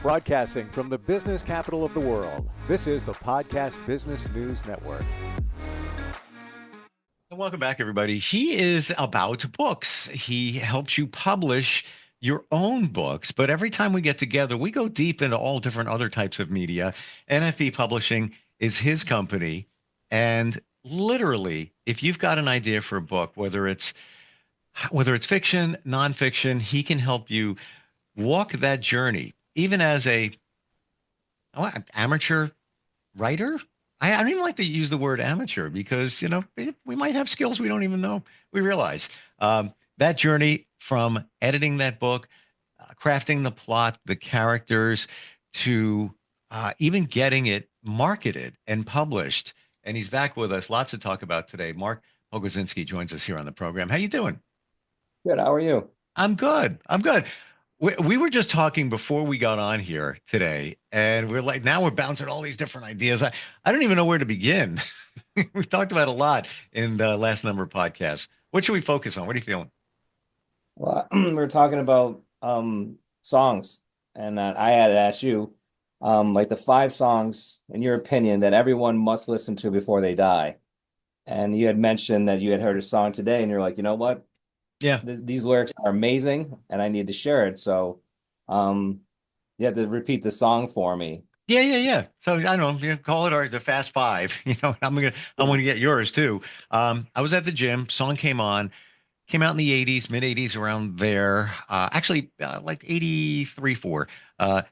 Broadcasting from the business capital of the world, this is the Podcast Business News Network. Welcome back, everybody. He is about books. He helps you publish your own books. But every time we get together, we go deep into all different other types of media. NFB Publishing is his company. And literally, if you've got an idea for a book, whether it's fiction, nonfiction, he can help you walk that journey, even as a amateur writer. I don't even like to use the word amateur because, we might have skills we don't even know we realize. That journey from editing that book, crafting the plot, the characters, to even getting it marketed and published. And he's back with us. Lots to talk about today. Mark Pogodzinski joins us here on the program. How you doing? Good. How are you? I'm good. We were just talking before we got on here today, and we're like, now we're bouncing all these different ideas. I don't even know where to begin. We've talked about a lot in the last number of podcasts. What should we focus on? What are you feeling? Well, we were talking about songs, and I had asked you, like the 5 songs, in your opinion, that everyone must listen to before they die. And you had mentioned that you had heard a song today, and you're like, you know what? Yeah. These lyrics are amazing, and I need to share it. So, you have to repeat the song for me. Yeah. So I don't know, you call it the Fast Five. I'm gonna get yours too. I was at the gym. Song came out in the '80s, mid '80s, around there. Like '83, '84.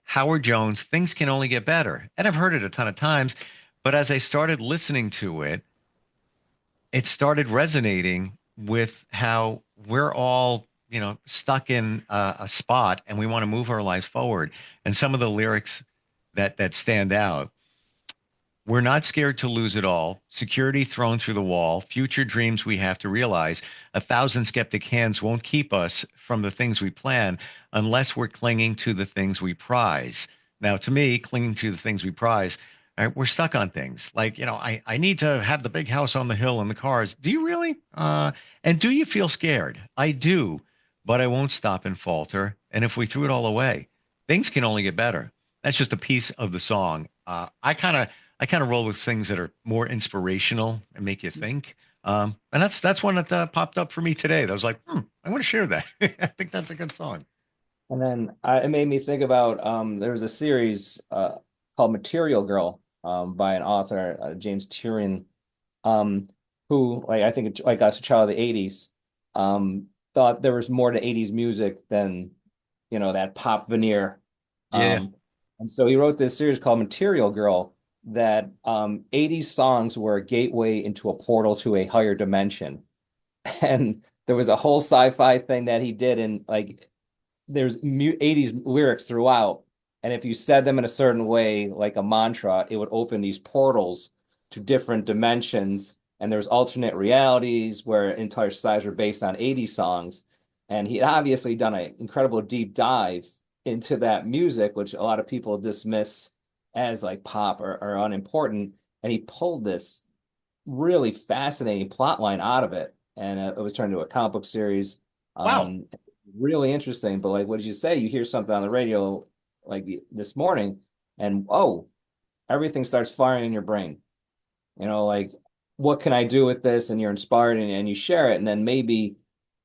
Howard Jones, "Things Can Only Get Better," and I've heard it a ton of times. But as I started listening to it, it started resonating with how we're all, stuck in a spot and we want to move our lives forward. And some of the lyrics that stand out: "We're not scared to lose it all. Security thrown through the wall. Future dreams we have to realize. 1,000 skeptic hands won't keep us from the things we plan unless we're clinging to the things we prize." Now, to me, clinging to the things we prize, all right, we're stuck on things like, I need to have the big house on the hill and the cars. Do you really? And do you feel scared? I do, but I won't stop and falter. And if we threw it all away, things can only get better. That's just a piece of the song. I kind of roll with things that are more inspirational and make you think. And that's one that popped up for me today. That was like, I want to share that. I think that's a good song. And then it made me think about there was a series called Material Girl by an author, James Turin, who, like, I think, like us, a child of the '80s, thought there was more to '80s music than, that pop veneer. Yeah. And so he wrote this series called Material Girl, that 80s songs were a gateway into a portal to a higher dimension. And there was a whole sci-fi thing that he did, and like there's 80s lyrics throughout. And if you said them in a certain way, like a mantra, it would open these portals to different dimensions. And there's alternate realities where entire societies were based on 80s songs. And he had obviously done an incredible deep dive into that music, which a lot of people dismiss as like pop or unimportant. And he pulled this really fascinating plot line out of it. And it was turned into a comic book series. Wow. Really interesting. But like, what did you say? You hear something on the radio like this morning, and everything starts firing in your brain. Like, what can I do with this? And you're inspired, and you share it, and then maybe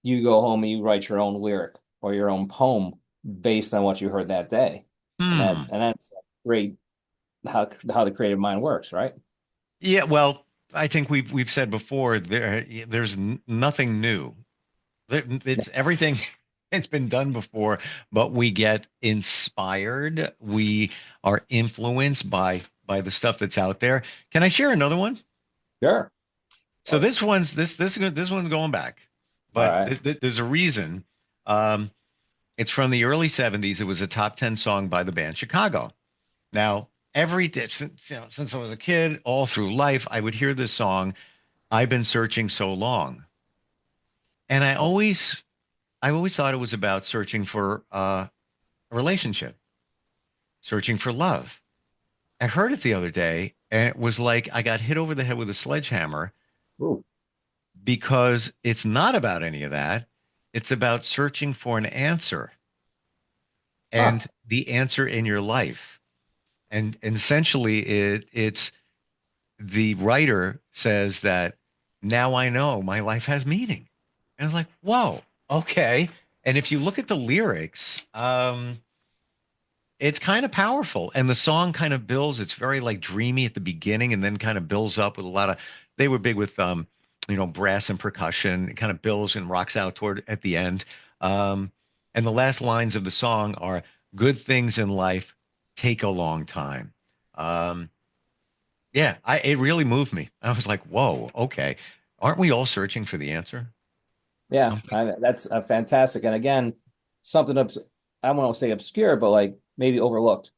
you go home and you write your own lyric or your own poem based on what you heard that day. And that's great how the creative mind works, right? Yeah. Well, I think we've said before, there's nothing new. It's everything. It's been done before, but we get inspired. We are influenced by the stuff that's out there. Can I share another one? Sure. So this one's going back, All but right. there's a reason. It's from the early '70s. It was a top 10 song by the band Chicago. Now, every day since I was a kid, all through life, I would hear this song, "I've Been Searching So Long," and I always thought it was about searching for a relationship, searching for love. I heard it the other day, and it was like I got hit over the head with a sledgehammer, Ooh. because it's not about any of that. It's about searching for an answer. Huh. and the answer in your life. And essentially it's the writer says that now I know my life has meaning. And it's like, whoa, okay. And if you look at the lyrics, it's kind of powerful. And the song kind of builds, it's very like dreamy at the beginning and then kind of builds up with a lot of, they were big with, brass and percussion. It kind of builds and rocks out toward at the end. Um, and the last lines of the song are good things in life take a long time. Um, yeah, it really moved me. I was like, whoa, okay. Aren't we all searching for the answer? Yeah, Something. that's fantastic. And again, something I won't say obscure, but like maybe overlooked.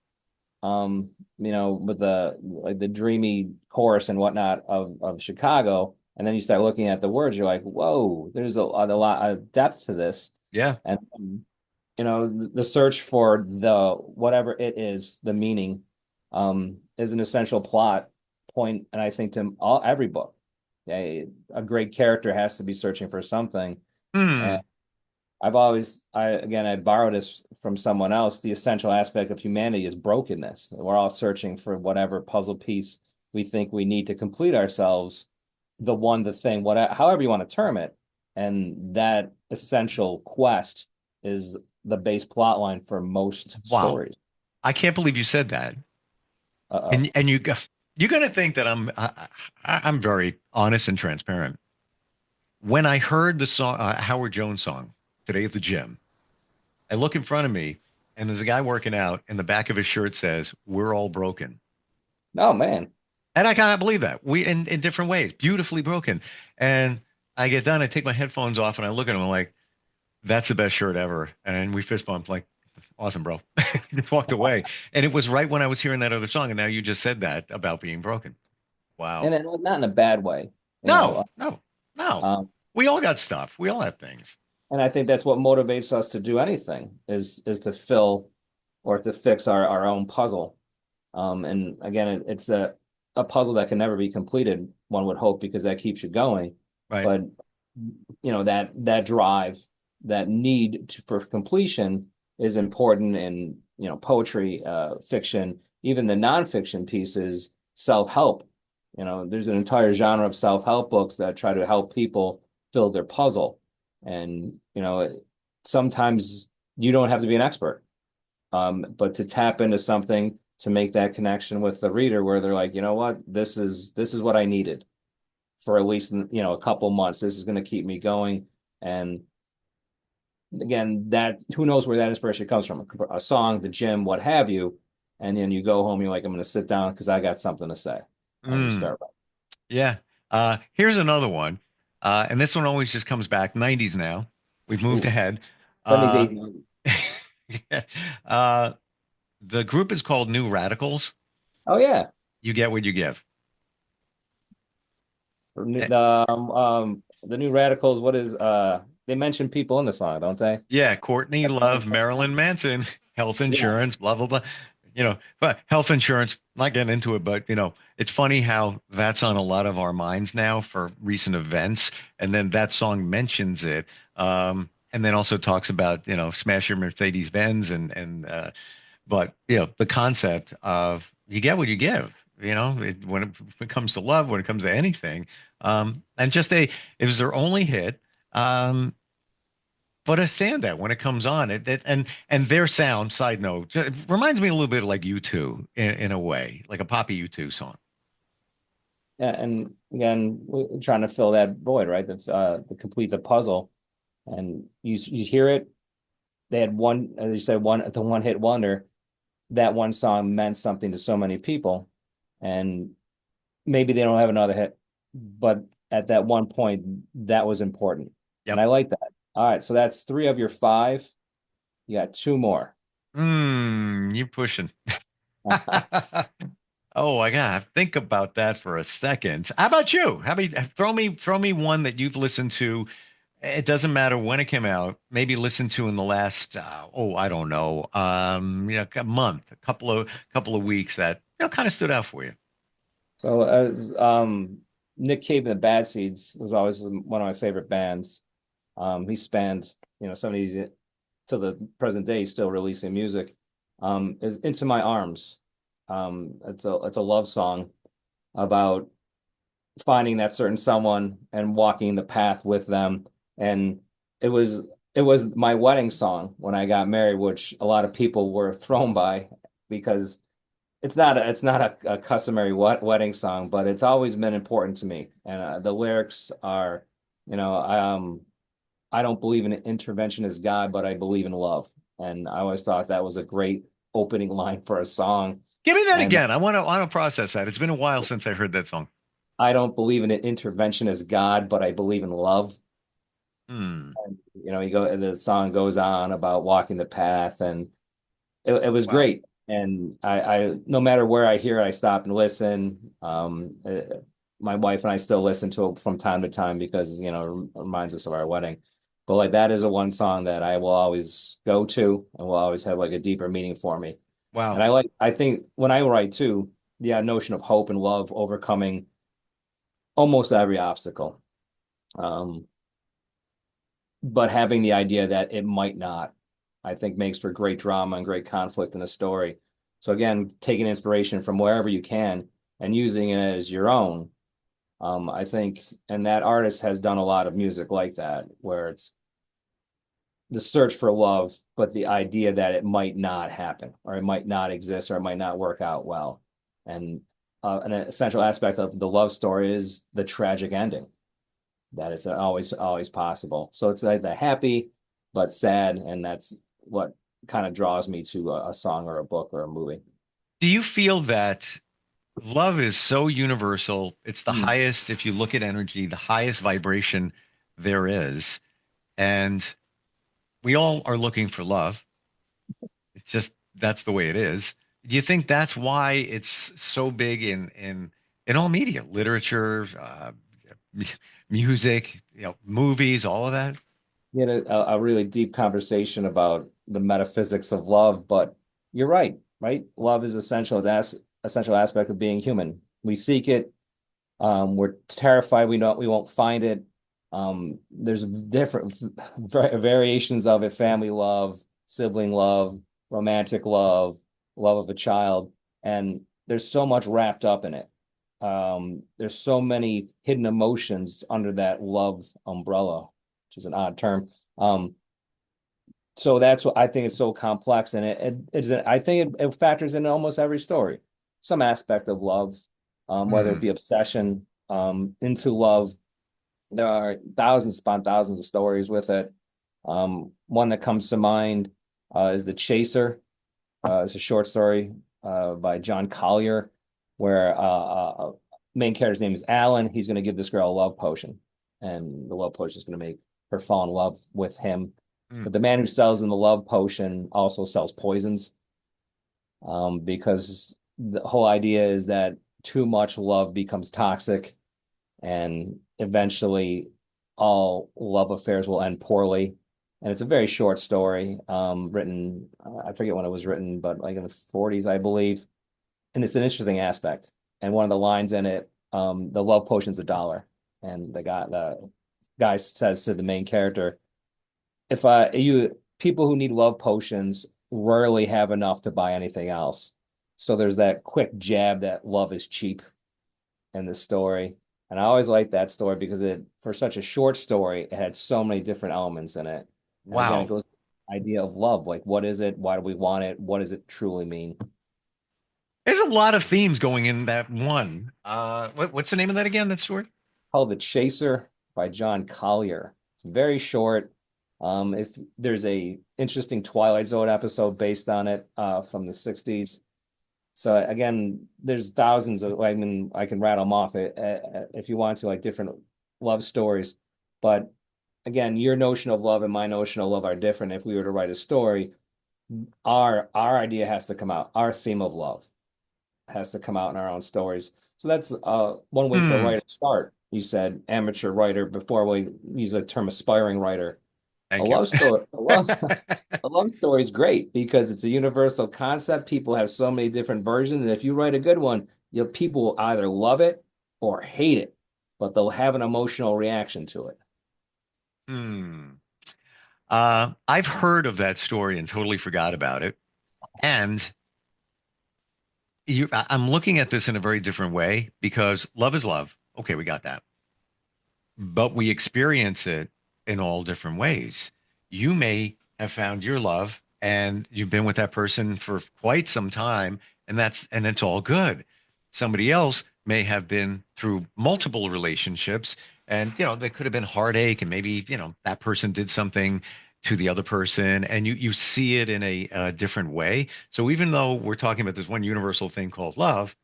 With the dreamy chorus and whatnot of Chicago, and then you start looking at the words, you're like, whoa, there's a lot of depth to this. Yeah. And the search for the whatever it is, the meaning, is an essential plot point, and I think to every book. A great character has to be searching for something. And Hmm. I borrowed this from someone else. The essential aspect of humanity is brokenness. We're all searching for whatever puzzle piece we think we need to complete ourselves, the thing, whatever, however you want to term it. And that essential quest is the base plot line for most Wow. stories. I can't believe you said that. Uh-oh. And you're gonna think that I'm very honest and transparent. When I heard the song Howard Jones song today at the gym, I look in front of me and there's a guy working out and the back of his shirt says, "We're all broken." Oh man. And I cannot believe that. We in different ways, beautifully broken. And I get done, I take my headphones off and I look at him I'm like, that's the best shirt ever. And we fist bumped like, awesome, bro. Just walked away. And it was right when I was hearing that other song. And now you just said that about being broken. Wow. Not in a bad way, you No, know. no, no. Um, We all got stuff. We all have things. and I think that's what motivates us to do anything is to fill or to fix our own puzzle. And again, it's a puzzle that can never be completed, one would hope, because that keeps you going. Right. But that drive, that need for completion is important in poetry, fiction, even the nonfiction pieces, self-help. There's an entire genre of self-help books that try to help people fill their puzzle. And sometimes you don't have to be an expert, but to tap into something to make that connection with the reader where they're like, you know what, this is what I needed for at least a couple months. This is going to keep me going. And again, that who knows where that inspiration comes from? A song, the gym, what have you. And then you go home, you're like, I'm going to sit down because I got something to say. And you Mm, start. yeah. Here's another one. And this one always just comes back. 90s now. We've moved Ooh, ahead. that means Uh, 80. uh, the group is called New Radicals. Oh yeah. You get what you give. Eh, The new radicals, what is they mention people in the song, don't they? Yeah, Courtney Love, Marilyn Manson, health Yeah. insurance, blah blah blah. But health insurance, not getting into it, but it's funny how that's on a lot of our minds now for recent events. And then that song mentions it. And then also talks about, smash your Mercedes Benz but the concept of you get what you give, when it comes to love, when it comes to anything. And just it was their only hit. But a standout when it comes on. And their sound, side note, reminds me a little bit like U2 in a way, like a poppy U2 song. Yeah, and again, we're trying to fill that void, right? To complete the puzzle. And you hear it. They had one, as you said, the one hit wonder. That one song meant something to so many people, and maybe they don't have another hit, but at that one point, that was important, and Yep. I like that. All right, so that's three of your five. You got two more. You're pushing. Oh, I gotta think about that for a second. How about you? How about throw me one that you've listened to. It doesn't matter when it came out. Maybe listened to in the last I don't know, a month, a couple of weeks that kind of stood out for you. So as Nick Cave and the Bad Seeds was always one of my favorite bands. He spanned some of these. to the present day still releasing music, is Into My Arms. It's a love song about finding that certain someone and walking the path with them. And it was it was my wedding song when I got married, which a lot of people were thrown by because it's not a customary wedding song, but it's always been important to me. And the lyrics are, you know, I don't believe in intervention as God, but I believe in love. And I always thought that was a great opening line for a song. Give me that And again. I want to process that. It's been a while since I heard that song. I don't believe in intervention as God, but I believe in love. Hmm. And, the song goes on about walking the path, and it was Wow. great. And no matter where I hear it, I stop and listen. My wife and I still listen to it from time to time because, it reminds us of our wedding. But like that is a one song that I will always go to and will always have like a deeper meaning for me. And Wow. I think when I write too, the notion of hope and love overcoming almost every obstacle. Um, but having the idea that it might not, I think makes for great drama and great conflict in a story. So again, taking inspiration from wherever you can and using it as your own. I think, and that artist has done a lot of music like that, where it's the search for love, but the idea that it might not happen, or it might not exist, or it might not work out well. And an essential aspect of the love story is the tragic ending. That is always possible. So it's like the happy but sad, and that's what kind of draws me to a song or a book or a movie. Do you feel that love is so universal? It's the Hmm. highest, if you look at energy, the highest vibration there is. And we all are looking for love. It's just that's the way it is. Do you think that's why it's so big in all media, literature, m- music, movies, all of that? We had a really deep conversation about the metaphysics of love, but you're right, right? Love is essential. That's essential aspect of being human. We seek it. We're terrified we won't find it. There's different variations of it: family love, sibling love, romantic love, love of a child, and there's so much wrapped up in it. There's so many hidden emotions under that love umbrella, which is an odd term. Um, so that's what I think is so complex, and I think it factors in almost every story, some aspect of love, whether it Hmm. be obsession, into love. There are thousands upon thousands of stories with it. One that comes to mind is The Chaser. It's a short story by John Collier, where main character's name is Alan. He's going to give this girl a love potion, and the love potion is going to make her fall in love with him. Hmm. But the man who sells them the love potion also sells poisons, because the whole idea is that too much love becomes toxic, and eventually all love affairs will end poorly. And it's a very short story, written, I forget when it was written, but like in the 40s, I believe. And it's an interesting aspect. And one of the lines in it, the love potion's $1. And the guy says to the main character, if you people who need love potions rarely have enough to buy anything else. So there's that quick jab that love is cheap in the story. And I always liked that story because for such a short story, it had so many different elements in it. And again, it Wow. goes to the idea of love. Like, what is it? Why do we want it? What does it truly mean? There's a lot of themes going in that one. What's the name of that again? That story? Called The Chaser by John Collier. It's very short. If there's a interesting Twilight Zone episode based on it, from the 60s. So again, there's thousands of, I mean, I can rattle them off it, if you want to, like different love stories. But again, your notion of love and my notion of love are different. If we were to write a story, our idea has to come out. Our theme of love has to come out in our own stories. So that's one way for a Hmm. writer to start. You said amateur writer before. We use the term aspiring writer. A Thank you. love story, a love story is great because it's a universal concept. People have so many different versions, and if you write a good one, people will either love it or hate it, but they'll have an emotional reaction to it. Hmm. I've heard of that story and totally forgot about it. And I'm looking at this in a very different way because love is love. Okay, we got that. But we experience it in all different ways. You may have found your love and you've been with that person for quite some time, and it's all good. Somebody else may have been through multiple relationships, and there could have been heartache, and maybe that person did something to the other person, and you see it in a different way. So even though we're talking about this one universal thing called love,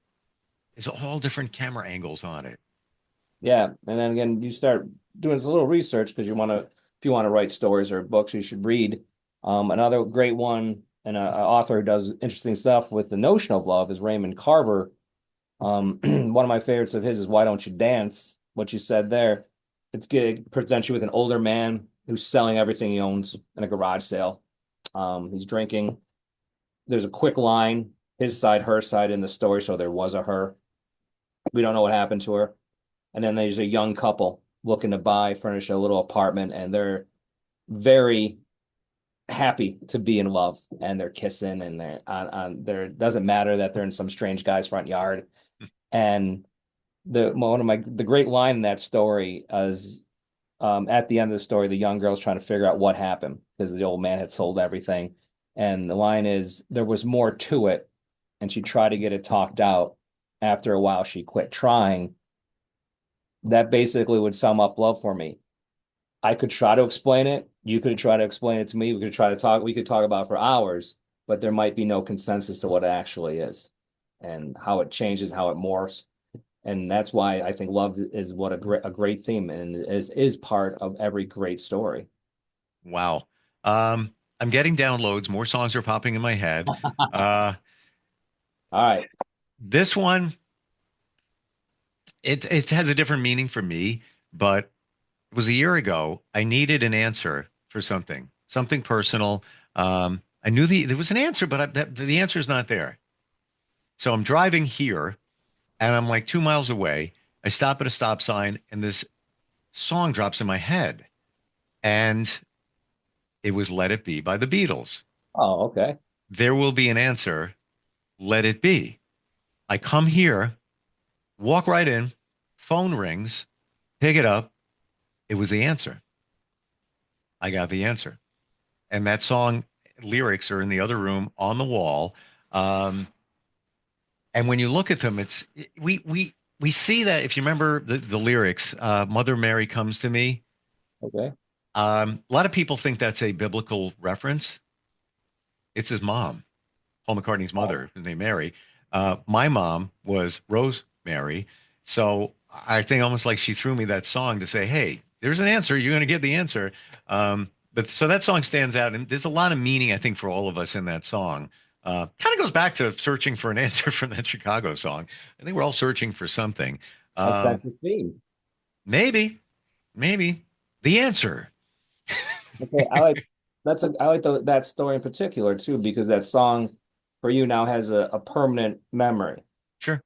there's all different camera angles on it. Yeah, and then again, you start doing a little research because if you want to write stories or books, you should read. Another great one, and a author who does interesting stuff with the notion of love is Raymond Carver. One of my favorites of his is "Why Don't You Dance?" What you said there, it presents you with an older man who's selling everything he owns in a garage sale. He's drinking. There's a quick line, his side, her side in the story, so there was a her. We don't know what happened to her. And then there's a young couple looking to furnish a little apartment, and they're very happy to be in love, and they're kissing, and they're on there. It doesn't matter that they're in some strange guy's front yard. And the great line in that story is at the end of the story, the young girl's trying to figure out what happened because the old man had sold everything. And the line is, there was more to it, and she tried to get it talked out. After a while, she quit trying. That basically would sum up love for me. I could try to explain it. You could try to explain it to me. We could talk about it for hours, but there might be no consensus to what it actually is and how it changes, how it morphs. And that's why I think love is what a great theme and is part of every great story. Wow. I'm getting downloads. More songs are popping in my head. Uh, All right. this one, it has a different meaning for me, but it was a year ago. I needed an answer for something personal. I knew there was an answer, but the answer is not there. So I'm driving here, and I'm like 2 miles away. I stop at a stop sign, and this song drops in my head, and it was "Let It Be" by the Beatles. Oh, okay. There will be an answer. Let it be. I come here, walk right in, phone rings, pick it up. It was the answer. I got the answer. And that song lyrics are in the other room on the wall. Um, and when you look at them, we see that if you remember the lyrics, Mother Mary comes to me. Okay. A lot of people think that's a biblical reference. It's his mom, Paul McCartney's Oh, mother, his name Mary. My mom was Rosemary. So I think almost like she threw me that song to say, hey, there's an answer. You're going to get the answer. But so that song stands out. And there's a lot of meaning, I think, for all of us in that song. Kind of goes back to searching for an answer from that Chicago song. I think we're all searching for something. a Um, sense of theme. maybe, maybe the answer. That's a, I like I like that story in particular too, because that song for you now has a permanent memory. Sure.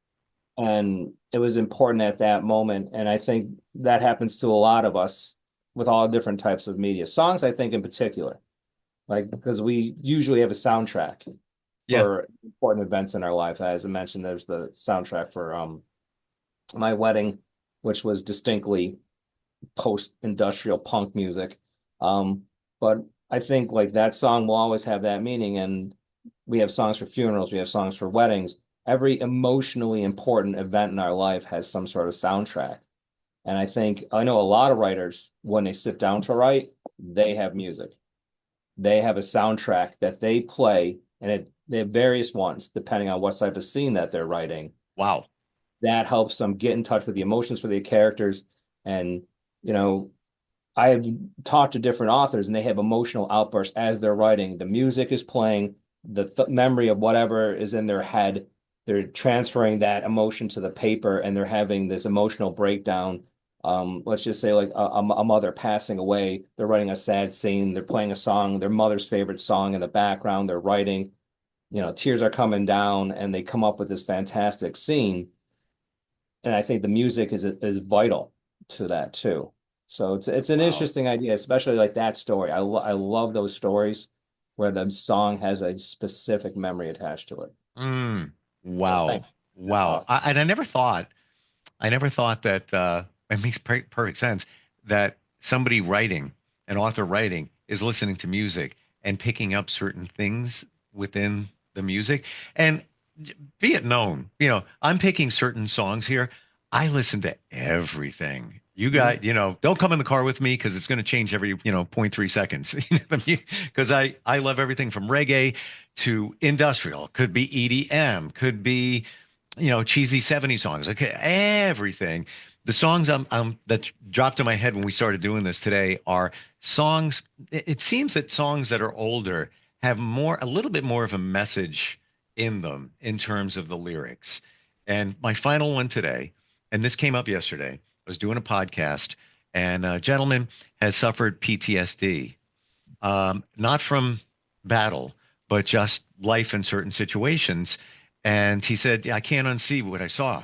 And it was important at that moment. And I think that happens to a lot of us with all different types of media. Songs, I think in particular, like because we usually have a soundtrack Yeah. for important events in our life. As I mentioned, there's the soundtrack for my wedding, which was distinctly post-industrial punk music. Um, but I think like that song will always have that meaning. And we have songs for funerals, we have songs for weddings. Every emotionally important event in our life has some sort of soundtrack. And I know a lot of writers, when they sit down to write, they have music. They have a soundtrack that they play, and they have various ones depending on what type of scene that they're writing. Wow. That helps them get in touch with the emotions for the characters. And, you know, I have talked to different authors and they have emotional outbursts as they're writing. The music is playing, the memory of whatever is in their head. They're transferring that emotion to the paper and they're having this emotional breakdown. Let's just say like a mother passing away. They're writing a sad scene. They're playing a song, their mother's favorite song in the background. They're writing, tears are coming down and they come up with this fantastic scene. And I think the music is vital to that too. So it's an Wow. interesting idea, especially like that story. I love those stories where the song has a specific memory attached to it. Mm, So thank wow. That's Wow. awesome. And I never thought that it makes perfect sense that somebody writing, an author writing, is listening to music and picking up certain things within the music. And be it known, I'm picking certain songs here. I listen to everything. You Mhm. got, don't come in the car with me because it's going to change every, zero point 0.3 seconds. Because I love everything from reggae to industrial. Could be EDM, could be, cheesy 70s songs. Okay, everything. The songs that dropped in my head when we started doing this today are songs. It seems that songs that are older have a little bit more of a message in them in terms of the lyrics. And my final one today, and this came up yesterday, I was doing a podcast, and a gentleman has suffered PTSD, not from battle, but just life in certain situations. And he said, "Yeah, I can't unsee what I saw.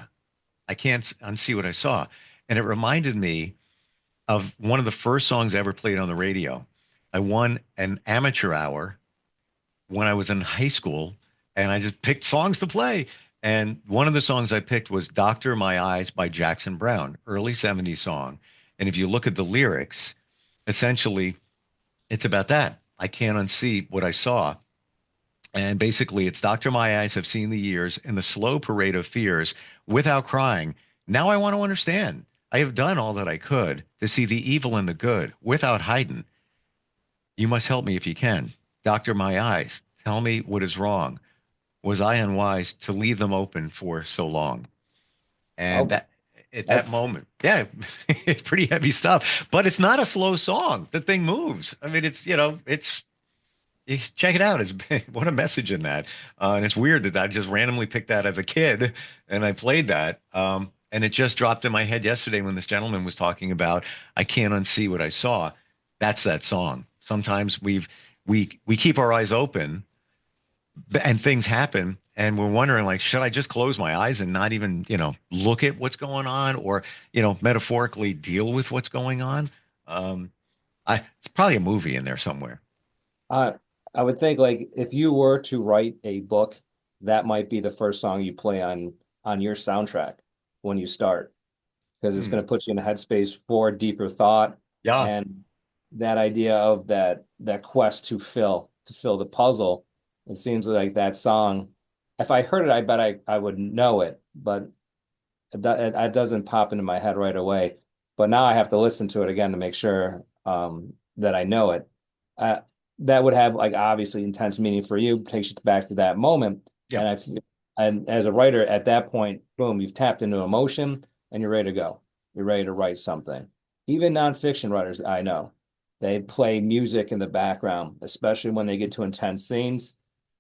I can't unsee what I saw." And it reminded me of one of the first songs I ever played on the radio. I won an amateur hour when I was in high school, and I just picked songs to play. And one of the songs I picked was Doctor My Eyes by Jackson Brown, early 70s song. And if you look at the lyrics, essentially it's about that. I can't unsee what I saw. And basically, it's Doctor My Eyes have seen the years in the slow parade of fears without crying. Now I want to understand. I have done all that I could to see the evil and the good without hiding. You must help me if you can. Doctor My Eyes, tell me what is wrong. Was I unwise to leave them open for so long? And Oh, that at that that's moment, yeah, it's pretty heavy stuff, but it's not a slow song. The thing moves. I mean, check it out. It's what a message in that. And it's weird that I just randomly picked that as a kid and I played that. And it just dropped in my head yesterday when this gentleman was talking about I can't unsee what I saw. That's that song. Sometimes we keep our eyes open and things happen and we're wondering like should I just close my eyes and not even look at what's going on or metaphorically deal with what's going on. um it's probably a movie in there somewhere. uh, I would think like if you were to write a book, that might be the first song you play on your soundtrack when you start, because it's Hmm. going to put you in a headspace for deeper thought Yeah. and that idea of that quest to fill the puzzle. It seems like that song, if I heard it, I bet I would know it, but it doesn't pop into my head right away. But now I have to listen to it again to make sure that I know it. Uh, that would have like obviously intense meaning for you, takes you back to that moment. Yeah. And and as a writer at that point, boom, you've tapped into emotion and you're ready to go. You're ready to write something. Even nonfiction writers, I know, they play music in the background, especially when they get to intense scenes.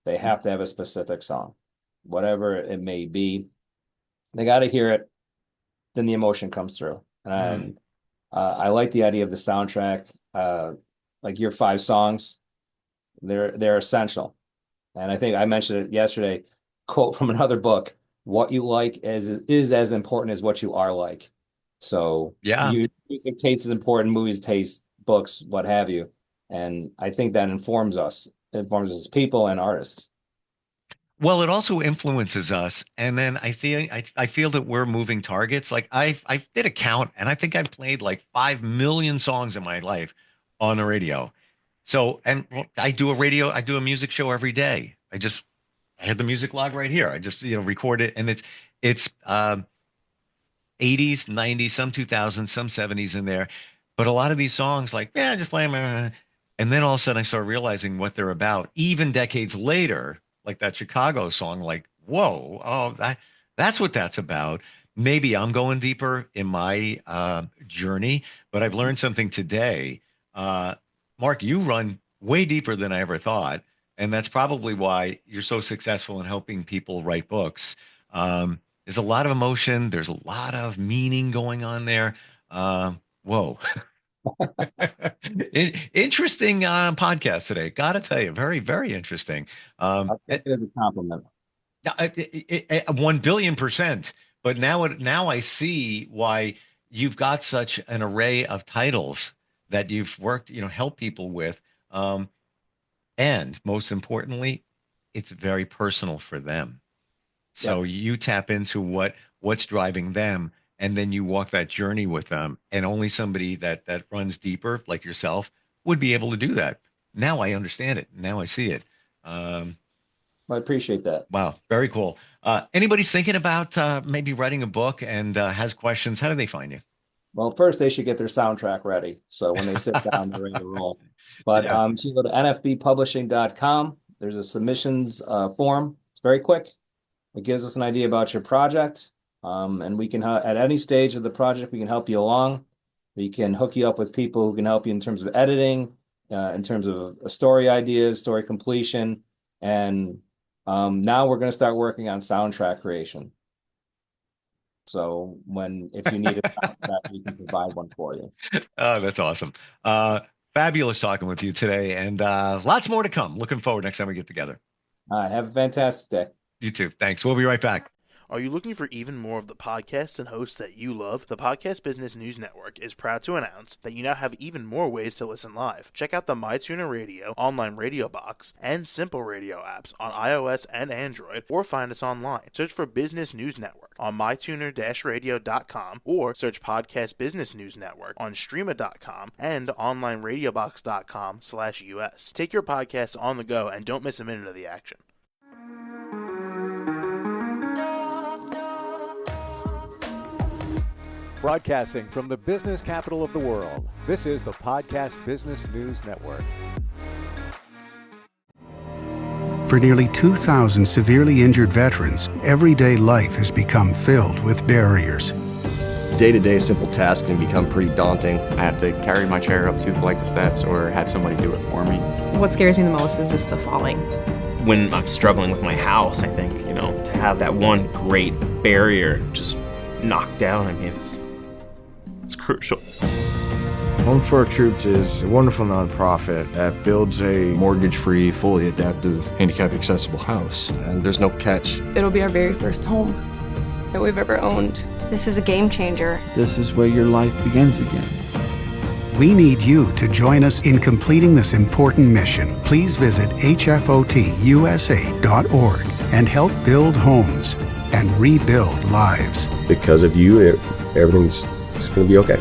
They have to have a specific song, whatever it may be. They got to hear it, then the emotion comes through. Mm. And I like the idea of the soundtrack. Like your five songs, they're essential. And I think I mentioned it yesterday, quote from another book, what you like is as important as what you are like. So Yeah. you music taste is important, movies taste, books, what have you. And I think that informs us as people and artists. Well, it also influences us, and then I feel that we're moving targets. Like I did a count, and I think I've played like 5 million songs in my life on the radio. So, and well, I do a music show every day. I had the music log right here. I just record it, and it's 80s, 90s, some 2000s, some 70s in there. But a lot of these songs, like, yeah, just play them. And then all of a sudden I started realizing what they're about, even decades later, like that Chicago song, like, whoa, oh, that's what that's about. Maybe I'm going deeper in my journey, but I've learned something today. Uh, Mark, you run way deeper than I ever thought. And that's probably why you're so successful in helping people write books. There's a lot of emotion. There's a lot of meaning going on there. Whoa. Interesting podcast today. Got to tell you, very, very interesting. I'll take it as a compliment. 1 billion percent. But now I see why you've got such an array of titles that you've worked, help people with. And most importantly, it's very personal for them. So you tap into what's driving them, and then you walk that journey with them. And only somebody that runs deeper, like yourself, would be able to do that. Now I understand it. Now I see it. I appreciate that. Wow, very cool. Anybody's thinking about maybe writing a book and has questions, how do they find you? Well, first they should get their soundtrack ready. So when they sit down, they're ready to roll. But Yeah. if you go to nfbpublishing.com, there's a submissions form. It's very quick. It gives us an idea about your project. And we can, at any stage of the project, we can help you along. We can hook you up with people who can help you in terms of editing, in terms of story ideas, story completion. And now we're going to start working on soundtrack creation. So if you need a soundtrack, we can provide one for you. Oh, that's awesome. Fabulous talking with you today, and lots more to come. Looking forward next time we get together. All right. Have a fantastic day. You too. Thanks. We'll be right back. Are you looking for even more of the podcasts and hosts that you love? The Podcast Business News Network is proud to announce that you now have even more ways to listen live. Check out the MyTuner Radio, online radio box, and Simple Radio apps on iOS and Android, or find us online. Search for Business News Network on mytuner-radio.com, or search Podcast Business News Network on streama.com and onlineradiobox.com/US. Take your podcast on the go and don't miss a minute of the action. Broadcasting from the business capital of the world, this is the Podcast Business News Network. For nearly 2,000 severely injured veterans, everyday life has become filled with barriers. Day-to-day simple tasks can become pretty daunting. I have to carry my chair up 2 flights of steps or have somebody do it for me. What scares me the most is just the falling. When I'm struggling with my house, I think, to have that one great barrier just knocked down, it's crucial. Home for Our Troops is a wonderful nonprofit that builds a Mortgage-free, fully adaptive, handicap-accessible house. And there's no catch. It'll be our very first home that we've ever owned. This is a game changer. This is where your life begins again. We need you to join us in completing this important mission. Please visit hfotusa.org and help build homes and rebuild lives. Because of you, everything's going to be okay.